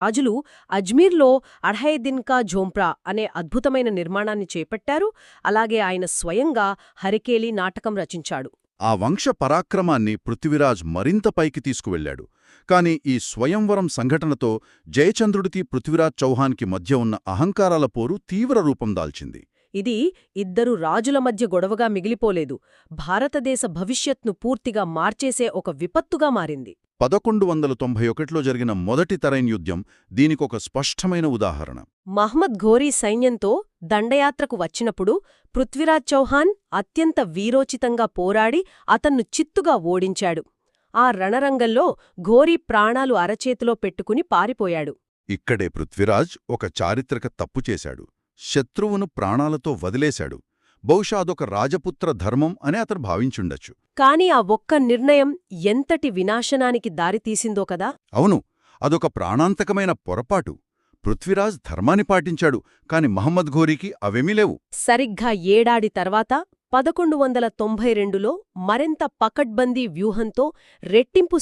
రాజులు అజ్మీర్లో అఢాయ్ దిన్ కా ఝోంప్రా అనే అద్భుతమైన నిర్మాణాన్ని చేపట్టారు. అలాగే ఆయన స్వయంగా హరికేలి నాటకం రచించాడు. ఆ వంశ పరాక్రమాన్ని పృథ్వీరాజ్ మరింత పైకి తీసుకువెళ్లాడు. కాని ఈ స్వయంవరం సంఘటనతో జయచంద్రుడికి పృథ్వీరాజ్ చౌహాన్కి మధ్య ఉన్న అహంకారాల పోరు తీవ్ర రూపం దాల్చింది. ఇది ఇద్దరు రాజుల మధ్య గొడవగా మిగిలిపోలేదు, భారతదేశ భవిష్యత్ను పూర్తిగా మార్చేసే ఒక విపత్తుగా మారింది. 1191లో జరిగిన మొదటి తరైన్ యుద్ధం దీనికొక స్పష్టమైన ఉదాహరణ. మహ్మద్ ఘోరీ సైన్యంతో దండయాత్రకు వచ్చినప్పుడు పృథ్వీరాజ్ చౌహాన్ అత్యంత వీరోచితంగా పోరాడి అతన్ను చిత్తుగా ఓడించాడు. ఆ రణరంగంలో ఘోరీ ప్రాణాలు అరచేతిలో పెట్టుకుని పారిపోయాడు. ఇక్కడే పృథ్వీరాజ్ ఒక చారిత్రక తప్పు చేశాడు. శత్రువును ప్రాణాలతో వదిలేశాడు. బహుశా అదొక రాజపుత్ర ధర్మం అని అతను భావించుండొచ్చు. కాని ఆ ఒక్క నిర్ణయం ఎంతటి వినాశనానికి దారితీసిందో కదా. అవును, అదొక ప్రాణాంతకమైన పొరపాటు. పృథ్వీరాజ్ ధర్మాన్ని పాటించాడు, కాని మహమ్మద్ ఘోరీకి అవేమీ లేవు. సరిగ్గా ఏడాది తర్వాత 1192లో మరింత పకడ్బందీ వ్యూహంతో రెట్టింపు